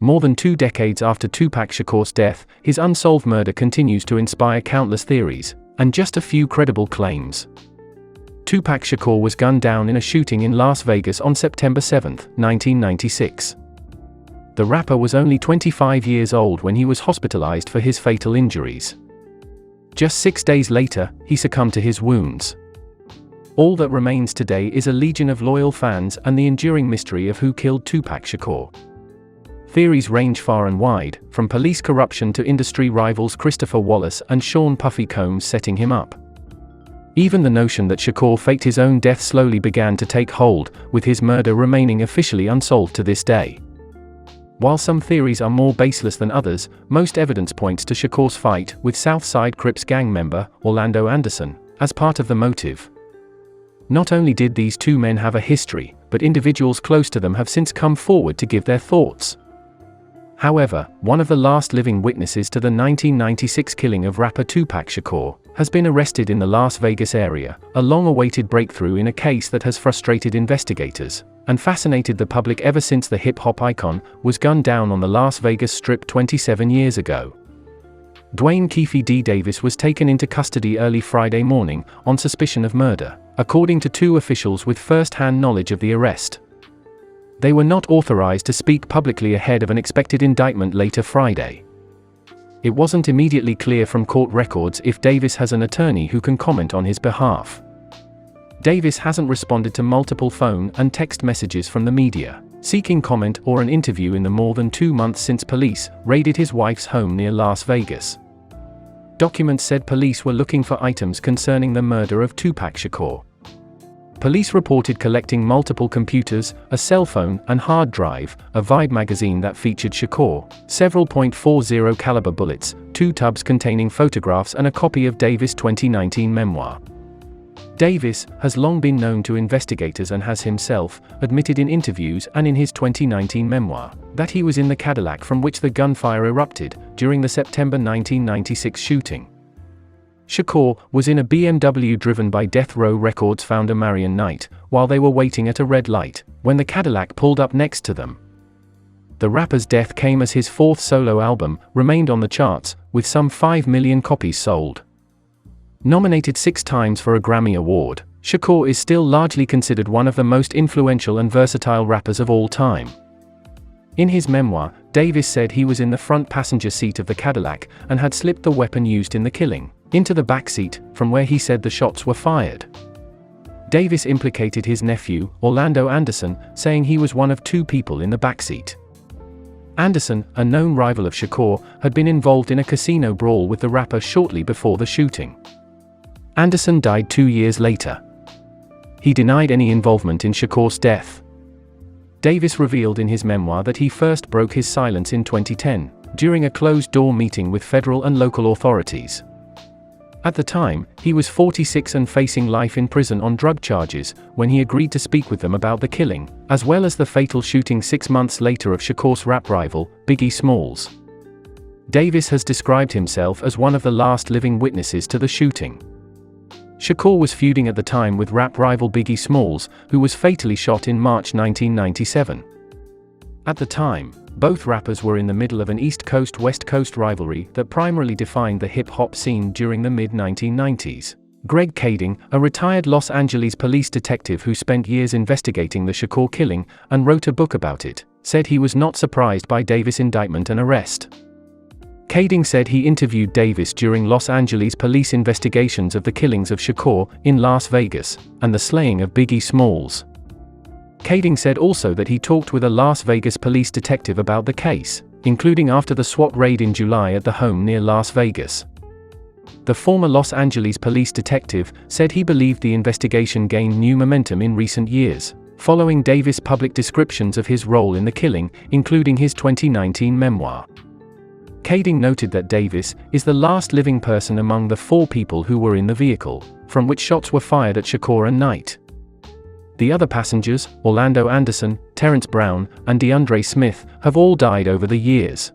More than 2 decades after Tupac Shakur's death, his unsolved murder continues to inspire countless theories, and just a few credible claims. Tupac Shakur was gunned down in a shooting in Las Vegas on September 7, 1996. The rapper was only 25 years old when he was hospitalized for his fatal injuries. Just 6 days later, he succumbed to his wounds. All that remains today is a legion of loyal fans and the enduring mystery of who killed Tupac Shakur. Theories range far and wide, from police corruption to industry rivals Christopher Wallace and Sean Puffy Combs setting him up. Even the notion that Shakur faked his own death slowly began to take hold, with his murder remaining officially unsolved to this day. While some theories are more baseless than others, most evidence points to Shakur's fight with Southside Crips gang member Orlando Anderson as part of the motive. Not only did these two men have a history, but individuals close to them have since come forward to give their thoughts. However, one of the last living witnesses to the 1996 killing of rapper Tupac Shakur has been arrested in the Las Vegas area, a long-awaited breakthrough in a case that has frustrated investigators and fascinated the public ever since the hip-hop icon was gunned down on the Las Vegas Strip 27 years ago. Duane Keffe D. Davis was taken into custody early Friday morning on suspicion of murder, according to 2 officials with first-hand knowledge of the arrest. They were not authorized to speak publicly ahead of an expected indictment later Friday. It wasn't immediately clear from court records if Davis has an attorney who can comment on his behalf. Davis hasn't responded to multiple phone and text messages from the media, seeking comment or an interview in the more than 2 months since police raided his wife's home near Las Vegas. Documents said police were looking for items concerning the murder of Tupac Shakur. Police reported collecting multiple computers, a cell phone and hard drive, a Vibe magazine that featured Shakur, several .40 caliber bullets, 2 tubs containing photographs and a copy of Davis' 2019 memoir. Davis has long been known to investigators and has himself admitted in interviews and in his 2019 memoir that he was in the Cadillac from which the gunfire erupted during the September 1996 shooting. Shakur was in a BMW driven by Death Row Records founder Marion Knight while they were waiting at a red light when the Cadillac pulled up next to them. The rapper's death came as his 4th solo album remained on the charts, with some 5 million copies sold. Nominated 6 times for a Grammy Award, Shakur is still largely considered one of the most influential and versatile rappers of all time. In his memoir, Davis said he was in the front passenger seat of the Cadillac and had slipped the weapon used in the killing into the backseat, from where he said the shots were fired. Davis implicated his nephew, Orlando Anderson, saying he was one of 2 people in the backseat. Anderson, a known rival of Shakur, had been involved in a casino brawl with the rapper shortly before the shooting. Anderson died 2 years later. He denied any involvement in Shakur's death. Davis revealed in his memoir that he first broke his silence in 2010, during a closed-door meeting with federal and local authorities. At the time, he was 46 and facing life in prison on drug charges when he agreed to speak with them about the killing, as well as the fatal shooting 6 months later of Shakur's rap rival, Biggie Smalls. Davis has described himself as one of the last living witnesses to the shooting. Shakur was feuding at the time with rap rival Biggie Smalls, who was fatally shot in March 1997. At the time, both rappers were in the middle of an East Coast-West Coast rivalry that primarily defined the hip-hop scene during the mid-1990s. Greg Kading, a retired Los Angeles police detective who spent years investigating the Shakur killing and wrote a book about it, said he was not surprised by Davis' indictment and arrest. Kading said he interviewed Davis during Los Angeles police investigations of the killings of Shakur in Las Vegas and the slaying of Biggie Smalls. Kading said also that he talked with a Las Vegas police detective about the case, including after the SWAT raid in July at the home near Las Vegas. The former Los Angeles police detective said he believed the investigation gained new momentum in recent years, following Davis' public descriptions of his role in the killing, including his 2019 memoir. Kading noted that Davis is the last living person among the 4 people who were in the vehicle, from which shots were fired at Shakur and Knight. The other passengers, Orlando Anderson, Terrence Brown, and DeAndre Smith, have all died over the years.